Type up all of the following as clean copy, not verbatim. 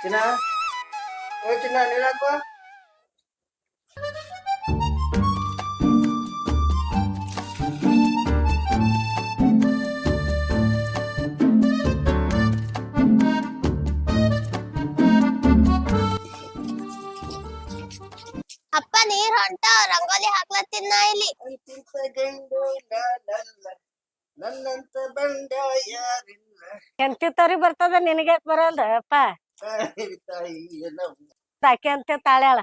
ಚಿನ್ನ ಓ ಚಿನ್ನ ನೀರಾಕೋ. ಅಪ್ಪ ನೀರ್ ಹೊಂಟ ರಂಗೋಲಿ ಹಾಕ್ಲತ್ತಿನ ಇಲ್ಲಿ. ಅಂತಿಂತ ಗಂಡು ನಾನಲ್ಲ, ನನ್ನಂತ ಬಂಡ ಯಾರಿಲ್ಲ. ಎಂತಿತ್ತವ್ರಿ ಬರ್ತದ ನಿನಗೆ ಬರಲ್ದ ಅಪ್ಪ. ತಾಯಿ ತಾಯಿ ಆಕೆ ಅಂತ ತಾಳ್ಯಾಳ.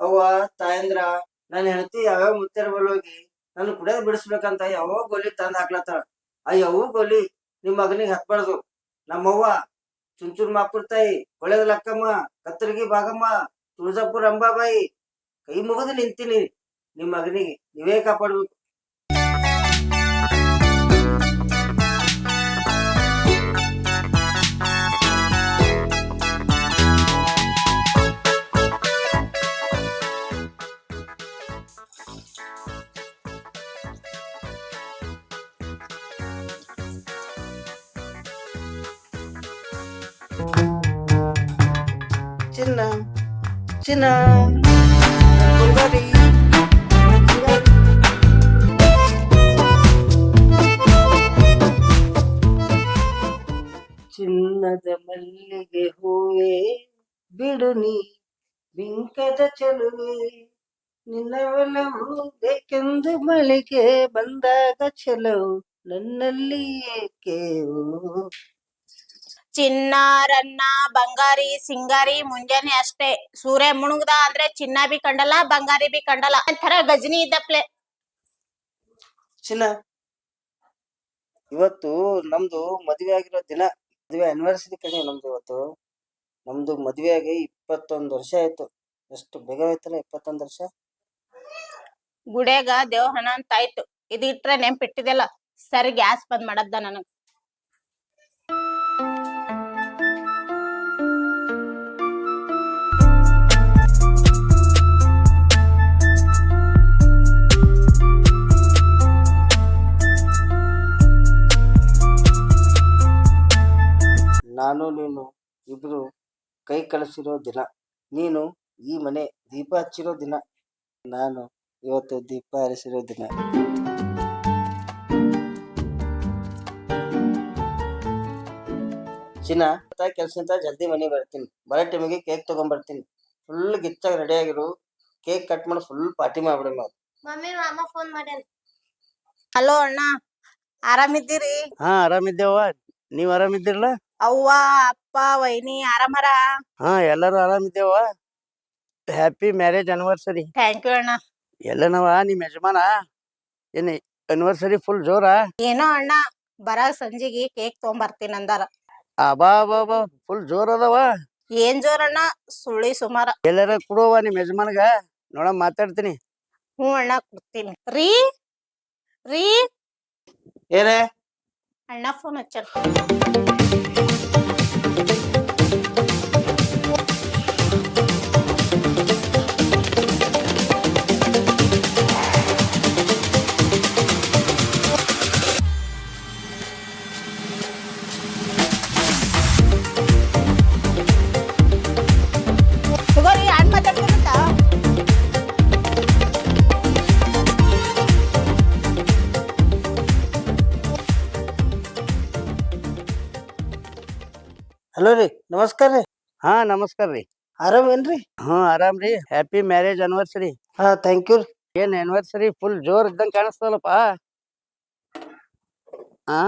ಅವ್ವ ತಾಯಂದ್ರ ನನ್ ಹೆಂಡತಿ ಯಾವ್ಯಾವ ಮುತ್ತರ ಬಲ್ಲೋಗಿ ನನ್ ಕುಡಿಯೋದ್ ಬಿಡಿಸ್ಬೇಕಂತ ಯಾವಾಗ ಗೋಲಿ ತಂದ್ ಹಾಕ್ಲತ್ತಾಳ. ಆ ಯಾವ ಗೋಲಿ ನಿಮ್ ಮಗನಿಗೆ ಹಾಕ್ಬಾರ್ದು. ನಮ್ಮವ್ವ ಚುಂಚೂರ್ ಮಾಪುರ್ ತಾಯಿ, ಹೊಳೆದ ಲಕ್ಕಮ್ಮ, ಕತ್ತರ್ಗಿ ಭಾಗಮ್ಮ, ತುಳಜಾಪುರ ಅಂಬಾಬಾಯಿ ಕೈ ಮುಗಿದು ನಿಂತೀನಿ. ನಿಮ್ ಮಗನಿಗೆ ನೀವೇ ಕಾಪಾಡ್ಬೇಕು. ಚಿನ್ನ ಚಿನ್ನ ಬಂಗಾರಿ ಚಿನ್ನದ ಮಲ್ಲಿಗೆ ಹೂವೆ ಬಿಡು ನೀ ಬಿಂಕದ ಚೆಲುವೆ, ನಿನ್ನ ಒಲವು ಬೇಕೆಂದು ಮಳಿಗೆ ಬಂದಾಗ ಚೆಲವು ನನ್ನಲ್ಲಿ ಏಕೆವು. ಚಿನ್ನಾರನ್ನ ಬಂಗಾರಿ ಸಿಂಗಾರಿ ಮುಂಜಾನೆ ಅಷ್ಟೇ. ಸೂರ್ಯ ಮುಣುಗ್ದ ಅಂದ್ರೆ ಚಿನ್ನ ಬಿ ಕಂಡಲ್ಲ ಬಂಗಾರಿ ಬಿ ಕಂಡಲ್ಲ. ಒಂಥರ ಗಜನಿ ಇದ್ದಪ್ಲೆ. ಚಿನ್ನ ಇವತ್ತು ನಮ್ದು ಮದ್ವೆ ಆಗಿರೋ ದಿನ, ಮದ್ವೆ ಆನಿವರ್ಸರಿ ಕಣೆ ನಮ್ದು ಇವತ್ತು. ನಮ್ದು ಮದ್ವೆ ಆಗಿ 21 ವರ್ಷ ಆಯ್ತು. ಎಷ್ಟು ಬೇಗ ಆಯ್ತಲ್ಲ 21 ವರ್ಷ. ಗುಡ್ಯಾಗ ದೇವ್ರ ಹಣ ಅಂತ ಆಯ್ತು. ಇದು ಇಟ್ರೆ ನೆಂಪಿಟ್ಟಿದೆಲ್ಲ. ಸರಿ ಗ್ಯಾಸ್ ಬಂದ್ ಮಾಡದ್ದ ನನಗ್. ನಾನು ನೀನು ಇಬ್ರು ಕೈ ಕಳಿಸಿರೋ ದಿನ, ನೀನು ಈ ಮನೆ ದೀಪ ಹಚ್ಚಿರೋ ದಿನ, ನಾನು ಇವತ್ತು ದೀಪ ಹರಿಸಿರೋ ದಿನ. ಚಿನ್ನ ಕೆಲ್ಸದಿಂದ ಜಲ್ದಿ ಮನೆ ಬರ್ತೀನಿ. ಬರೋ ಟೈಮಿಗೆ ಕೇಕ್ ತಗೊಂಡ್ಬರ್ತೀನಿ. ಫುಲ್ ಗಿಚ್ಚಾಗಿ ರೆಡಿ ಆಗಿರು. ಕೇಕ್ ಕಟ್ ಮಾಡಿ ಫುಲ್ ಪಾರ್ಟಿ ಮಾಡ್ಬಿಡಿ ನಾವು. ಮಮ್ಮಿ ಮಾಮ ಫೋನ್ ಮಾಡ್ಯಾನ. ಹಲೋ ಅಣ್ಣ, ಆರಾಮಿದ್ದೀರಿ? ಹಾ ಆರಾಮಿದ್ದೇವ, ನೀವ್ ಆರಾಮಿದ್ದೀರಲ್ಲ? ಅವ್ವ ಅಪ್ಪ ವೈನಿ ಆರಾಮರ? ಹಾ ಎಲ್ಲಾರು ಆರಾಮಿದ್ದೇವ. Happy marriage anniversary. Thank you ಅಣ್ಣ. ಎಲ್ಲನವ ನಿಮ್ ಯಜಮಾನ ಏನ್ ಅನಿವರ್ಸರಿ ಫುಲ್ ಜೋರ? ಏನೋ ಅಣ್ಣ ಬರ ಸಂಜಿಗೆ ಕೇಕ್ ತಗೊಂಬರ್ತೀನಿ ಅಂದಾರ. ಅಬಾ ಬಾ ಫುಲ್ ಜೋರ್ ಅದಾವ. ಏನ್ ಜೋರಣ್ಣ, ಸುಳ್ಳಿ ಸುಮಾರ. ಎಲ್ಲಾರ ಕೊಡುವ ನಿಮ್ ಯಜಮಾನ್ಗ ನೋಡ ಮಾತಾಡ್ತೀನಿ. ಹ್ಞೂ ಅಣ್ಣ ಕೊಡ್ತೀನಿ. ರೀ ರೀ ಏನೇ ಅಣ್ಣ ಫೋನ್ ಹಚ್ಚ. ತಗೋರಿ ಅಣ್ಣ ಮಾತಾಡ್ತೀರಂತ. ಹಲೋ ರೀ, ನಮಸ್ಕಾರ ರೀ. ಹಾ ನಮಸ್ಕಾರ ರೀ. ಆರಾಮೇನ್ರಿ? ಹಾ ಆರಾಮ್ರಿ. Happy marriage anniversary. ಹಾ ಥ್ಯಾಂಕ್ ಯು. ಏನ್ ಆನಿವರ್ಸರಿ ಫುಲ್ ಜೋರ್ ಇದ್ದಂಗ ಕಾಣಿಸ್ತದಲ್ಲಪ್ಪ. ಹಾ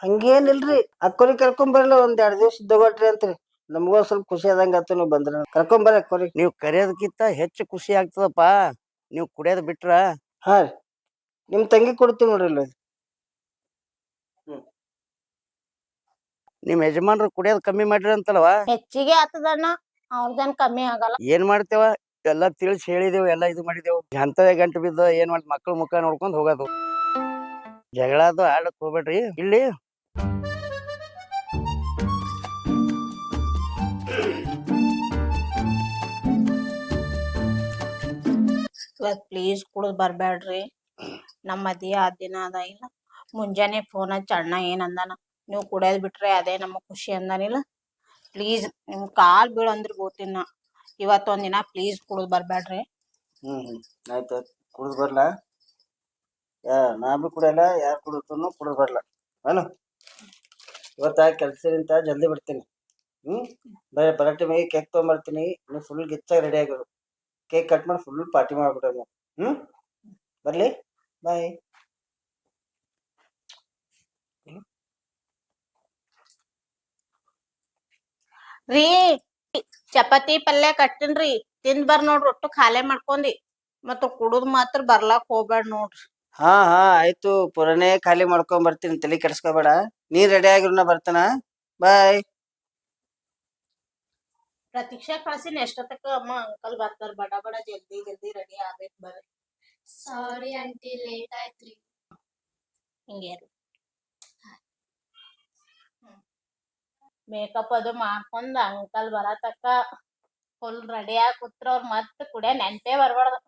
ಹಂಗೇನಿಲ್ರಿ, ಅಕ್ಕೋರಿ ಕರ್ಕೊಂಬರಲ್ಲ ಒಂದ್ 2 ದಿವ್ಸ ಇದ್ದೋಗಟ್ರಿ ಅಂತ್ರಿ. ನಮಗೂ ಸ್ವಲ್ಪ ಖುಷಿ ಆದಂಗ ಆತು ನೀವು ಬಂದ್ರ. ಕರ್ಕೊಂಬರ್ರಿ ಅಕ್ಕೋರಿ. ನೀವ್ ಕರೆಯೋದಕ್ಕಿಂತ ಹೆಚ್ಚು ಖುಷಿ ಆಗ್ತದಪ್ಪ. ನೀವು ಕುಡಿಯೋದ್ ಬಿಟ್ರ ಹಾ ರೀ ನಿಮ್ ತಂಗಿ ಕೊಡ್ತೀವಿ ನೋಡ್ರಿ ಇಲ್ಲಿ. ನಿಮ್ ಯಜಮಾನ್ರು ಕುಡಿಯೋದ್ ಕಮ್ಮಿ ಮಾಡ್ರಿ ಅಂತಲ್ವಾ? ಹೆಚ್ಚಿಗೆ ಆತದಣ್ಣ, ಅವ್ರದೇನ್ ಕಮ್ಮಿ ಆಗಲ್ಲ. ಏನ್ ಮಾಡ್ತೇವ, ಎಲ್ಲಾ ತಿಳಿಸಿ ಹೇಳಿದೇವ್, ಎಲ್ಲಾ ಇದು ಮಾಡಿದೇವ್. ಅಂತದೇ ಗಂಟು ಬಿದ್ದ ಏನ್ ಮಾಡ್ತ, ಮಕ್ಳ ಮುಖ ನೋಡ್ಕೊಂಡ್ ಹೋಗೋದು. ಜಗಳದು ಆಡಕ್ ಹೋಗ್ಬೇಡ್ರಿ. ಇಲ್ಲಿ ಇವತ್ ಪ್ಲೀಸ್ ಕುಡಿದ್ ಬರ್ಬ್ಯಾಡ್ರಿ. ನಮ್ ಮದ್ವಿ ಆದ್ ದಿನ ಅದ ಇಲ್ಲ, ಮುಂಜಾನೆ ಫೋನ್ ಹಚ್ಚಿ ಅಣ್ಣ ಏನ್ ಅಂದಾನ, ನೀವ್ ಕುಡಿಯೋದ್ ಬಿಟ್ರೆ ಅದೇ ನಮಗ್ ಖುಷಿ ಅಂದಾನಿಲ್ಲ. ಪ್ಲೀಸ್ ನಿಮ್ ಕಾಲ್ ಬೀಳ ಅಂದ್ರ ಗೋತಿನ ನಾ. ಇವತ್ತೊಂದ್ ದಿನ ಪ್ಲೀಸ್ ಕುಡಿದ್ ಬರ್ಬ್ಯಾಡ್ರಿ. ಆಯ್ತು ಕುಡಿದ್ ಬರ್ಲಾ? ನಾ ಬಿ ಕುಡಿಯಲ್ಲ, ಯಾರು ಕುಡಿದ್ರು ಕುಡಿದ್ ಬರ್ಲ ಅನು. ಇವತ್ತ ಕೆಲ್ಸದಿಂದ ಜಲ್ದಿ ಬಿಡ್ತೀನಿ. ಬರೋ ಟೈಮಿಗೆ ಕೇಕ್ ತೊಗೊಂಬರ್ತೀನಿ. ನೀವು ಫುಲ್ ಗಿಚ್ಚಾಗಿ ರೆಡಿ ಆಗಿರು. ಕೇಕ್ ಕಟ್ ಮಾಡಿ ಫುಲ್ ಪಾರ್ಟಿ ಮಾಡ್ಬಿಟ್ಟ. ಬರ್ಲಿ, ಬಾಯ್. ರೀ ಚಪಾತಿ ಪಲ್ಯ ಕಟ್ಟಿನ್ರಿ, ತಿಂದ್ ಬರ್ ನೋಡ್ರಿ. ಒಟ್ಟು ಖಾಲಿ ಮಾಡ್ಕೊಂಡಿ ಮತ್ತ ಕುಡುದ್ ಮಾತ್ರ ಬರ್ಲಾಕ್ ಹೋಗ್ಬೇಡ ನೋಡ್ರಿ. ಹಾ ಆಯ್ತು, ಪುರನೇ ಖಾಲಿ ಮಾಡ್ಕೊಂಡ್ ಬರ್ತೀನಿ, ತಲೆ ಕೆಡ್ಸ್ಕೊಬೇಡ. ನೀನ್ ರೆಡಿ ಆಗಿರು, ನಾ ಬರ್ತಾನ. ಬಾಯ್. ಪ್ರತೀಕ್ಷಾ ಕಳ್ಸಿನ ಎಷ್ಟೊತ್ತಕ್ಕ ಅಮ್ಮ ಅಂಕಲ್ ಬರ್ತಾರ. ಬಡ ಬಡ ಜಲ್ದಿ ಜಲ್ದಿ ರೆಡಿ ಆಗ್ಬೇಕು ಬರ್ರಿ. ಸಾರಿ ಆಂಟಿ, ಲೇಟ್ ಆಯ್ತ್ರಿ. ಹಿಂಗೆ ಮೇಕಪ್ ಅದು ಮಾಡ್ಕೊಂಡ್ ಅಂಕಲ್ ಬರತಕ್ಕ ಫುಲ್ ರೆಡಿ ಆಗಿ ಕೂತ್ರ ಅವ್ರ ಮತ್ ಕುಡಿಯ ನೆನ್ಪೇ ಬರ್ಬಾರ್ದು.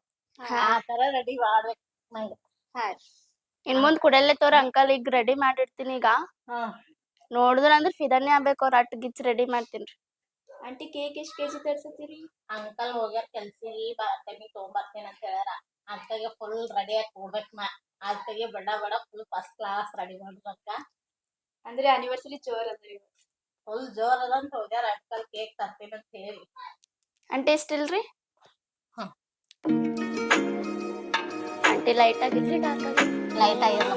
ಆ ತರ ರೆಡಿ ಮಾಡ್ಬೇಕು ನಂಗ. ಇನ್ ಮುಂದ್ ಕುಡಲ್ಲೇ ತೋರ ಅಂಕಲ್, ಈಗ ರೆಡಿ ಮಾಡಿರ್ತೀನಿ. ಈಗ ನೋಡಿದ್ರ ಅಂದ್ರ ಫಿದಾನೇ ಆಗ್ಬೇಕು, ಅವ್ರ ಅಟ್ ಗಿಚ್ ರೆಡಿ ಮಾಡ್ತೀನಿ. ಆಂಟಿ ಕೇಕ್ ಎಷ್ಟ್ ಕೆಜಿ ತರ್ಸತ್ತೀರಿ? ಅಂಕಲ್ ಹೋಗ್ಯಾರ ಕೆಲ್ಸಿಗೆ, ಟೈಮಿಗೆ ತಗೊಂಬರ್ತೀನಿ ಅಂತ ಹೇಳ್ಯಾರ. ಅದಕ್ಕೆ ಫುಲ್ ರೆಡಿ ಆಗಿ ಹೋಗ್ಬೇಕು ನಾ. ಅದಕ್ಕೆ ಬಡ ಬಡ ಫುಲ್ ಫಸ್ಟ್ ಕ್ಲಾಸ್ ರೆಡಿ ಮಾಡ್ಬೇಕ. ಅಂದ್ರೆ ಆನಿವರ್ಸರಿ ಜೋರ್ ಅದ್ರಿ. ಫುಲ್ ಜೋರ್ ಅದಂತ ಹೋಗ್ಯಾರ ಅಂಕಲ್ ಕೇಕ್ ತರ್ತೀನಿ ಅಂತ ಹೇಳಿ. ಆಂಟಿ ಎಷ್ಟಿಲ್ರಿ? ಹ್ಮ್. ಆಂಟಿ ಲೈಟ್ ಆಗಿದ್ರಿ ಡಾರ್ಕ್ ಆಗಿದ್ರಿ? ಲೈಟ್ ಆಗಿಲ್ಲ.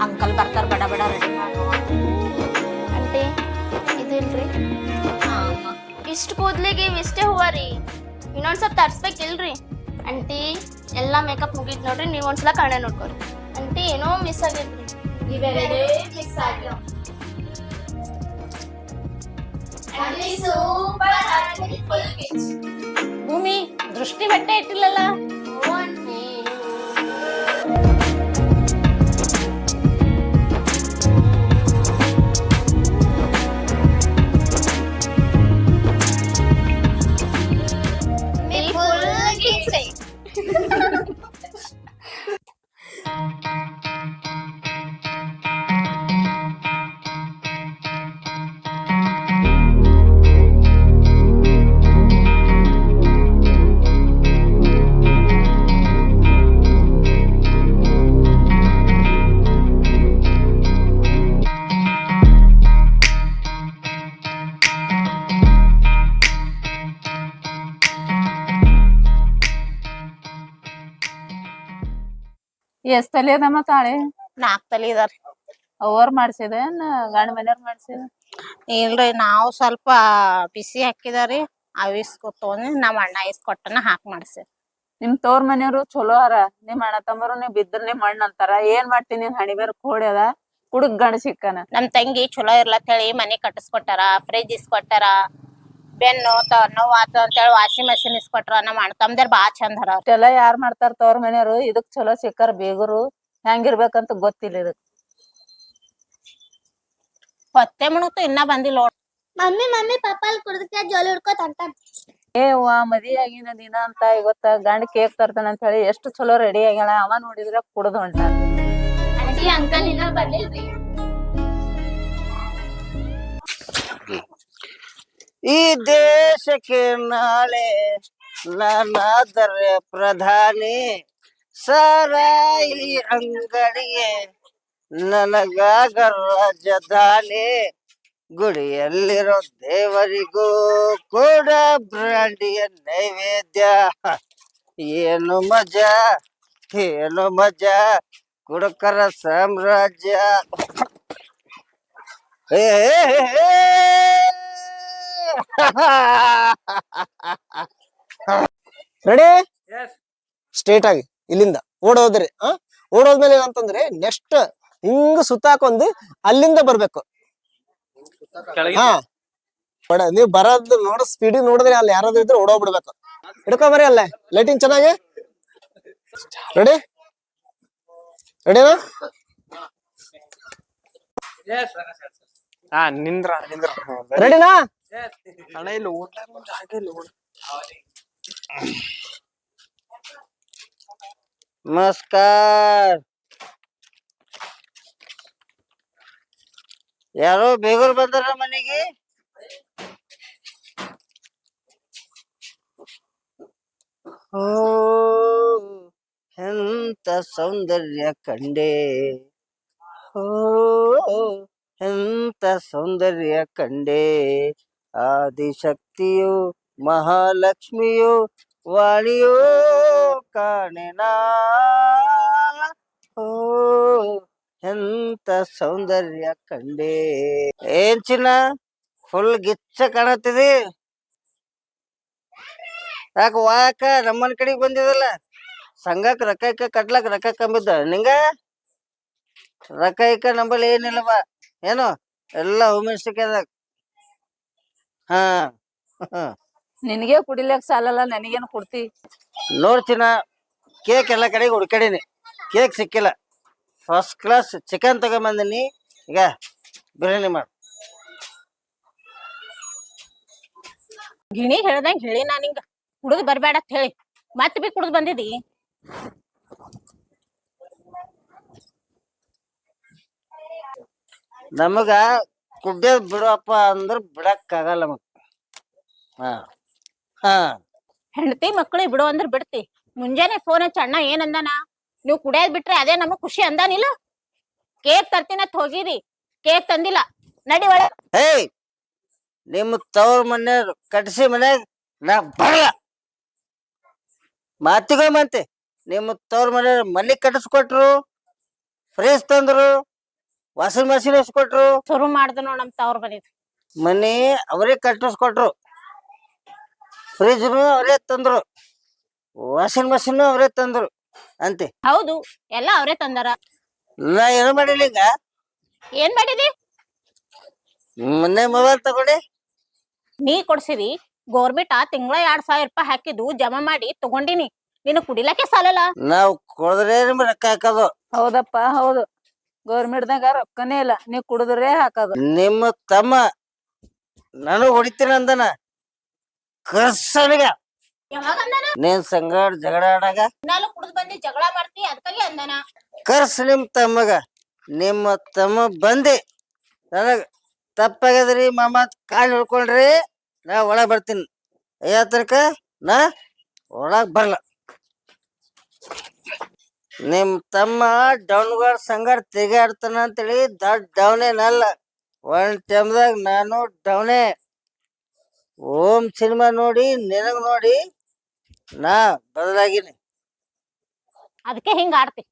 ಅಂಕಲ್ ಬರ್ತಾರ, ಬಡ ಬಡ ರೆಡಿ ಮಾಡು. ಆಂಟಿ ಇದಿಲ್ರಿ, ಇಷ್ಟ ಕೂದ್ಲಿಗೆ ಇಷ್ಟೇ ಹೂವ ರೀ, ಇನ್ನೊಂದ್ ಸ್ವಲ್ಪ ತರ್ಸ್ಬೇಕಿಲ್ರಿ? ಆಂಟಿ ಎಲ್ಲಾ ಮೇಕಪ್ ಮುಗಿತ್ ನೋಡ್ರಿ, ನೀವ್ ಒಂದ್ಸಲ ಕಣ್ಣೆ ನೋಡ್ಕೊರಿ. ಆಂಟಿ ಏನೋ ಮಿಸ್ ಆಗೈತ್ರಿ. ಇವೆರಡೇ ಮಿಸ್ ಆಗ್ಯಾವ. ಆಂಟಿ ಸೂಪರ್ ಆಂಟಿ, ಫುಲ್ ಕಿಚ್. ಭೂಮಿ ದೃಷ್ಟಿ ಬಟ್ಟೆ ಇಟ್ಟಿಲ್ಲಲ್ಲ. ಓ ಆಂಟಿ. ಎಷ್ಟ್ ತಲಿ ಅದಮ್ಮ ತಾಳೆ? 4 ತಲಿ ಇದಾರಿ. ಅವ್ವರ್ ಮಾಡ್ಸಿದೇನ್ ಗಂಡ ಮನೆಯವ್ರ ಮಾಡ್ಸಿದ? ಇಲ್ರಿ, ನಾವು ಸ್ವಲ್ಪ ಬಿಸಿ ಹಾಕಿದಾರಿ, ಅವ್ ತಗೊಂಡಿ ನಮ್ ಅಣ್ಣ ಕೊಟ್ಟನ ಹಾಕಿ ಮಾಡ್ಸಿ. ನಿಮ್ ತವ್ರ ಮನೆಯವ್ರು ಚಲೋ ಅರ, ನಿಮ್ ಅಣ್ಣ ತಮ್ಮರು ನೀವ್ ಬಿದ್ರ ನಿಮ್ ಅಣ್ಣ ಅಂತಾರ. ಏನ್ ಮಾಡ್ತೀನಿ ಹಣಿ ಬೇರ್ ಕೋಡಿ ಅದ, ಕುಡುಕ್ ಗಂಡ ಸಿಕ್ಕನ. ನಮ್ ತಂಗಿ ಚಲೋ ಇರ್ಲತ್ ಹೇಳಿ ಮನಿ ಕಟ್ಟಿಸ್ಕೊಟ್ಟಾರ, ಫ್ರಿಜ್ ಇಸ್ಕೊಟ್ಟಾರ, ಬೆನ್ನು ನೋವು ಆತ ಅಂತ ಹೇಳಿ ವಾಷಿಂಗ್ ಮೆಷಿನ್ ಇಸ್ಕೊಟ್ರ. ನಮ್ ಅಣ್ಣ ತಮ್ಮದೇರ್ ಬಾಳ ಚಂದ ಹರ. ಇಷ್ಟೆಲ್ಲಾ ಯಾರ್ ಮಾಡ್ತಾರ ತವ್ರ ಮನೆಯವ್ರು? ಇದಕ್ ಚಲೋ ಸಿಕ್ಕಾರ ಬೇಗರು, ಹೆಂಗಿರ್ಬೇಕಂತ ಗೊತ್ತಿಲ್ಲ ಇದಕ್. ಹೊತ್ತೆ ಮುಣುಕ್ತು ಇನ್ನ ಬಂದಿಲ್ಲ ನೋಡ್. ಮಮ್ಮಿ ಪಾಪ ಅಲ್ಲಿ ಕುಡ್ದಕ್ಕೆ ಜೋಲಿ ಹಿಡ್ಕೋತ ಅಂತಾನ. ಮದಿ ಆಗಿನ ದಿನ ಅಂತ ಇವತ್ತ ಗಂಡ ಕೇಕ್ ತರ್ತಾನ ಅಂತ ಹೇಳಿ ಎಷ್ಟು ಚಲೋ ರೆಡಿ ಆಗ್ಯಾಳ. ಅವ ನೋಡಿದ್ರ ಕುಡ್ದು ಹೊಂಟ. ಆಂಟಿ ಅಂಕಲ್ ಇನ್ನ ಬರ್ಲಿಲ್ರಿ? ಈ ದೇಶಕ್ಕೆ ನಾಳೆ ನಾನಾದರೆ ಪ್ರಧಾನಿ, ಸಾರಾಯಿ ಅಂಗಡಿಗೆ ನನಗಾಗ ರಾಜಧಾನಿ, ಗುಡಿಯಲ್ಲಿರೋ ದೇವರಿಗೂ ಕೂಡ ಬ್ರಾಂಡಿಯ ನೈವೇದ್ಯ. ಏನು ಮಜಾ, ಏನು ಮಜಾ, ಕುಡುಕರ ಸಾಮ್ರಾಜ್ಯ. ಏ, ಏ, ಏ, ರೆಡಿ ಸ್ಟ್ರೇಟ್ ಆಗಿ ಇಲ್ಲಿಂದ ಓಡೋದ್ರಿ ಓಡೋದ್ಮೇಲೆ ಏನಂತಂದ್ರೆ ನೆಕ್ಸ್ಟ್ ಹಿಂಗ ಸುತ್ತಾಕೊಂದು ಅಲ್ಲಿಂದ ಬರ್ಬೇಕು. ಹಾ ನೀವ್ ಬರೋದ್ ನೋಡೋ ಸ್ಪೀಡ್ ನೋಡಿದ್ರೆ ಅಲ್ಲಿ ಯಾರಾದ್ರೂ ಇದ್ರೆ ಓಡೋಗ್ಬಿಡ್ಬೇಕು. ಹಿಡ್ಕೊಂಬರಿ ಅಲ್ಲೇ ಲೈಟಿಂಗ್ ಚೆನ್ನಾಗಿ. ರೆಡಿ ರೆಡಿನಾ? ರೆಡಿನಾ? ನಮಸ್ಕಾರ. ಯಾರೋ ಬೇಗರು ಬಂದಾರ ಮನೆಗೆ. ಓ ಎಂತ ಸೌಂದರ್ಯ ಕಂಡೆ, ಓ ಎಂತ ಸೌಂದರ್ಯ ಕಂಡೆ, ಆದಿಶಕ್ತಿಯು ಮಹಾಲಕ್ಷ್ಮಿಯು ವಾಣಿಯೋ ಕಾಣೆನಾ, ಓ ಎಂತ ಸೌಂದರ್ಯ ಕಂಡೆ. ಏನ್ ಚಿನ್ನ ಫುಲ್ ಗಿಚ್ಚ ಕಾಣತ್ತಿದಿ? ಯಾಕ ವಾಕ ನಮ್ಮನ್ ಕಡೆಗ್ ಬಂದಿದಲ್ಲ? ಸಂಘಕ್ ರೊಕ್ಕ ಕಟ್ಲಕ್ ರೊಕ್ಕ ಕಮ್ಮಿದ್ದ ನಿಂಗ? ರೊಕ್ಕ ನಂಬಲ್ಲಿ ಏನಿಲ್ಲವ ಏನು ಎಲ್ಲ ವುಮೆನ್ಸ್ಟಿಕ್ದಾಗ. ಹಾ ನಿನಗೆ ಕುಡಿಲಕ್ ಸಾಲಲ್ಲ ನನಗೇನು ಕೊಡ್ತಿ? ನೋಡ್ತೀನ ಕೇಕ್ ಎಲ್ಲ ಕಡೆಗೆ ಹುಡ್ಕಡೀನಿ, ಕೇಕ್ ಸಿಕ್ಕಿಲ್ಲ. ಫಸ್ಟ್ ಕ್ಲಾಸ್ ಚಿಕನ್ ತಗೊಂಬಂದಿನಿ, ಈಗ ಬಿರಿಯಾನಿ ಮಾಡು. ಗಿಣಿ ಹೇಳ್ದಂಗ ಹೇಳಿ ನಾ ನಿಂಗ ಕುಡಿದ್ ಬರ್ಬೇಡ ಅಂತ ಹೇಳಿ, ಮತ್ ಬಿ ಕುಡಿದ್ ಬಂದಿದಿ. ನಮಗ ಕುಡ್ಯೋದ್ ಬಿಡಪ್ಪ ಅಂದ್ರ ಬಿಡಕ್ ಆಗಲ್ಲ ನಮಗ್. ಹಾ ಹಾ ಹೆಂಡತಿ ಮಕ್ಳಿಗೆ ಬಿಡು ಅಂದ್ರ ಬಿಡ್ತಿ. ಮುಂಜಾನೆ ಫೋನ್ ಹಚ್ಚ ಅಣ್ಣ ಏನ್ ಅಂದಾನ? ನೀವ್ ಕುಡಿಯೋದ್ ಬಿಟ್ರೆ ಅದೇ ನಮಗ್ ಖುಷಿ ಅಂದಾನಿಲ್ಲ. ಕೇಕ್ ತರ್ತೀನತ್ ಹೋಗಿದಿ, ಕೇಕ್ ತಂದಿಲ್ಲ. ನಡಿ ಒಳ. ಏಯ್, ನಿಮ್ಮ ತವ್ರ ಮನೆಯವ್ರು ಕಟ್ಸಿ ಮನ್ಯಾಗ ನಾ ಬರಲ್ಲ. ಮಾತಿಗೋ ಮಾತೆ. ನಿಮ್ಮ ತವ್ರ ಮನೆಯವ್ರು ಮನೆ ಕಟ್ಟಿಸ್ಕೊಟ್ರು, ಫ್ರಿಜ್ ತಂದ್ರು, ವಾಷಿಂಗ್ ಮಷಿನ್ ಇಸ್ಕೊಟ್ರು, ಶುರು ಮಾಡ್ದ ನೋಡ್ ನಮ್ ತವ್ರ ಮನಿದ್. ಮನೆ ಅವರೇ ಕಟ್ಟಿಸ್ಕೊಟ್ರು, ಫ್ರಿಜ್ನು ಅವರೇ ತಂದ್ರು, ವಾಷಿಂಗ್ ಮಷಿನ್ ಅವರೇ ತಂದ್ರು ಅಂತೆ. ಹೌದು, ಎಲ್ಲ ಅವ್ರೇ ತಂದಾರ. ನಾ ಏನು ಮಾಡಿಲ್ಲ. ಈಗ ಏನ್ ಮಾಡಿದಿ? ಮೊನ್ನೆ ಮೊಬೈಲ್ ತಗೊಂಡೆ. ನೀ ಕೊಡ್ಸಿದಿ. ಗೋರ್ಮೆಂಟ್ ತಿಂಗಳ 2,000 ರೂಪಾಯಿ ಹಾಕಿದ್ದು ಜಮಾ ಮಾಡಿ ತಗೊಂಡಿನಿ. ನೀನು ಕುಡಿಲಕ್ಕೆ ಸಾಲಲ್ಲ. ನಾವ್ ಕೊಡದ್ರೆ ನಿಮ್ಗೆ ರೊಕ್ಕ ಹಾಕೋದು. ಹೌದಪ್ಪ ಹೌದು, ಗೌರ್ಮೆಂಟ್ದಾಗ ರೊಕ್ಕನೇ ಇಲ್ಲ, ನೀವ್ ಕುಡಿದ್ರೆ ಹಾಕೋದು. ನಿಮ್ಮ ತಮ್ಮ ನಾನು ಹೊಡಿತೀನಿ ಅಂದನ, ಕರ್ಸನಿಗ ಯಾವಾಗ ಅಂದಾನ? ನೀನ್ ಸಂಗಡ ಜಗಳ ಆಡಾಗ ನಾನು ಕುಡಿದ್ ಬಂದಿ ಜಗಳ ಮಾಡ್ತಿ, ಅದಕ್ಕಾಗಿ ಅಂದಾನ. ಕರ್ಸ್ ನಿಮ್ ತಮ್ಮಗ. ನಿಮ್ಮ ತಮ್ಮ ಬಂದಿ ನನಗ್ ತಪ್ಪಾಗ್ಯದ್ರಿ ಮಾಮ ಕಾಲ್ ಹಿಡ್ಕೊಳ್ರಿ, ನಾ ಒಳಗ್ ಬರ್ತೀನಿ. ತನಕ ನಾ ಒಳಗ್ ಬರ್ಲ. ನಿಮ್ ತಮ್ಮ ಡೌನ್ಗಳ ಸಂಗಡ ತೆಗಾಡ್ತಾನ ಅಂತೇಳಿ ದೊಡ್ಡ ಡೌನೇನಲ್ಲ. ಒಂದ್ ಟೈಮ್ದಾಗ ನಾನು ಡೌನೇ. ಓಂ ಸಿನಿಮಾ ನೋಡಿ ನಿನಗ್ ನೋಡಿ ನಾ ಬದಲಾಗಿನಿ. ಅದಕ್ಕೆ ಹಿಂಗ ಆಡ್ತಿ.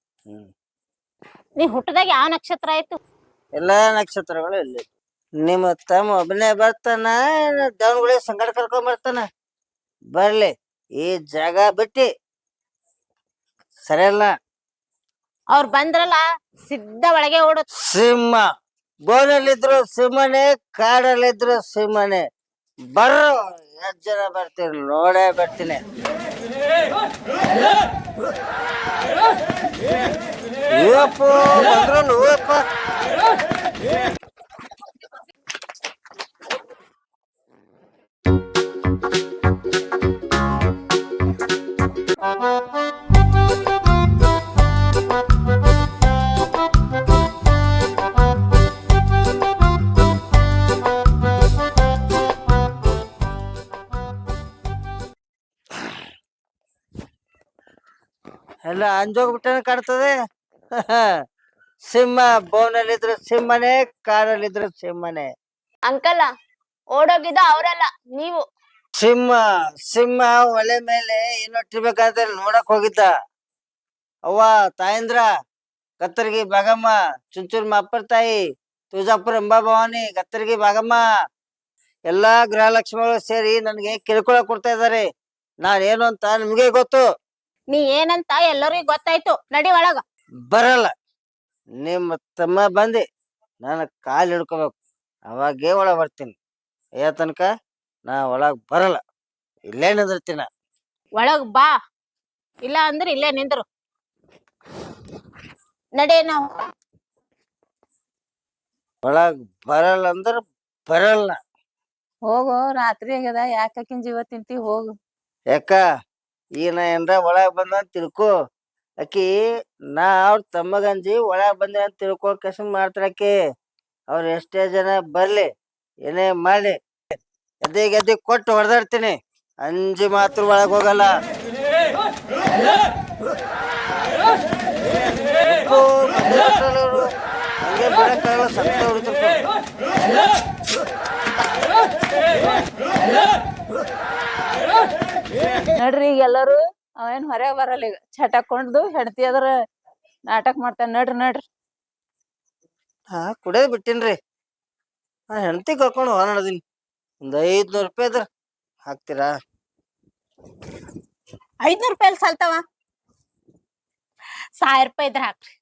ನೀ ಹುಟ್ಟದಾಗ ಯಾವ ನಕ್ಷತ್ರ ಆಯ್ತು? ಎಲ್ಲಾ ನಕ್ಷತ್ರಗಳು ಇಲ್ಲಿ. ನಿಮ್ಮ ತಮ್ಮ ಒಬ್ಬನೇ ಬರ್ತಾನ, ಡೌನ್ಗಳಿಗೆ ಸಂಗಡ ಕರ್ಕೊಂಡ್ ಬರ್ತಾನ? ಬರ್ಲಿ, ಈ ಜಾಗ ಬಿಟ್ಟಿ ಸರಿಯಲ್ಲ. ಅವ್ರ ಬಂದ್ರಲ್ಲ ಸಿದ್ಧ ಒಳಗೆ ಓಡೋದು. ಸಿಂಹ ಬೋನಲ್ಲಿದ್ರು ಸಿಂಹನೇ, ಕಾಡಲ್ಲಿದ್ರು ಸಿಂಹನೇ. ಬರ್ರು, ಎಷ್ಟ್ ಜನ ಬರ್ತೀರಿ ನೋಡೇ ಬರ್ತೀನಿ. ಇವಪ್ಪ ಬಂದ್ರಲ್ಲ ಹೂವಪ್ಪ. ಎಲ್ಲ ಅಂಜೋಗ್ಬಿಟ್ಟನ ಕಾಡ್ತದೆ. ಸಿಂಹ ಬೋನಲ್ಲಿದ್ರು ಸಿಂಹನೇ, ಕಾಡಲ್ಲಿದ್ರು ಸಿಂಹನೇ. ಅಂಕಲ್, ಓಡೋಗಿದ್ದ ಅವರಲ್ಲ, ನೀವು. ಸಿಂಹ ಒಲೆ ಮೇಲೆ ಏನೊಟ್ಟಿರ್ಬೇಕಾದ್ರೆ ನೋಡಕ್ ಹೋಗಿದ್ದ. ಅವ್ವ ತಾಯಂದ್ರ, ಕತ್ತರ್ಗಿ ಭಾಗಮ್ಮ, ಚುಂಚೂರ್ ಮಾಪರ್ ತಾಯಿ, ತುಳಜಾಪುರ ಅಂಬಾಭವಾನಿ ಗತ್ತರ್ಗಿ ಭಾಗಮ್ಮ ಎಲ್ಲಾ ಗೃಹಲಕ್ಷ್ಮಿಗಳು ಸೇರಿ ನನಗೆ ಕಿರುಕುಳ ಕೊಡ್ತಾ ಇದ್ದಾರೆ. ನಾನೇನು ಅಂತ ನಿಮ್ಗೆ ಗೊತ್ತು. ನೀ ಏನಂತ ಎಲ್ಲರಿಗೂ ಗೊತ್ತಾಯ್ತು, ನಡಿ ಒಳಗ. ಬರಲ್ಲ. ನಿಮ್ಮ ತಮ್ಮ ಬಂದು ನನ್ನ ಕಾಲು ಹಿಡ್ಕೋಬೇಕು, ಅವಾಗೇ ಒಳಗ್ ಬರ್ತೀನಿ. ತನಕ ನಾ ಒಳಗ್ ಬರಲ್ಲ, ಇಲ್ಲೇ ನಿಂದಿರ್ತೀನ. ಒಳಗ್ ಬಾ, ಇಲ್ಲ ಅಂದ್ರೆ ಇಲ್ಲೇ ನಿಂದ್ರು. ನಡಿ ನಾವು. ಒಳಗ್ ಬರಲ್ಲ ಅಂದ್ರ ಬರಲ್ಲ. ಹೋಗು, ರಾತ್ರಿ ಆಗ್ಯದ, ಯಾಕಿನ್ ಜೀವ ತಿಂತಿ, ಹೋಗು. ಯಾಕ ಈಗ ನಾ ಏನ್ರ ಒಳಗ್ ಬಂದ ಅಂತ ತಿಳ್ಕೊ, ಆಕಿ ನಾ ಅವ್ರ ತಮ್ಮಗಂಜಿ ಒಳಗ್ ಬಂದೆ ಅಂತ ತಿಳ್ಕೊ ಕೆಸ ಮಾಡ್ತಾಳಕಿ. ಅವ್ರ ಎಷ್ಟೇ ಜನ ಬರ್ಲಿ ಏನೇ ಮಾಡ್ಲಿ ಎದ್ದೆ ಕೊಟ್ಟು ಹೊಡೆದಾಡ್ತೀನಿ. ಅಂಜಿ ಮಾತ್ರ ಒಳಗ್ ಹೋಗಲ್ಲ. ಹಂಗೆ ಬಿಡಕ್ಕಾಗಲ್ಲ, ಸತ್ತ ಹೊಡಿತಿರ್ತಾರೆ. ನಡ್ರಿ ಈಗ ಎಲ್ಲರೂ, ಅವೇನ್ ಹೊರಗೆ ಬರಲ್ಲ ಈಗ. ಚಟಕೊಂಡು ಹೆಂಡತಿ ಅದ್ರ ನಾಟಕ ಮಾಡ್ತಾನ. ನಡ್ರಿ ನಡ್ರಿ. ಕುಡಿಯೋದ್ ಬಿಟ್ಟಿನ್ರಿ. ನಾ ಹೆಂಡತಿ ಕರ್ಕೊಂಡು ಹೊರ ನಡೆದೀನಿ. ಒಂದ್ 500 ರೂಪಾಯಿ ಇದ್ರ ಹಾಕ್ತೀರಾ? 500 ರೂಪಾಯಿ ಸಾಲ್ತಾವ? 1000 ರೂಪಾಯಿ ಇದ್ರ ಹಾಕ್ರಿ.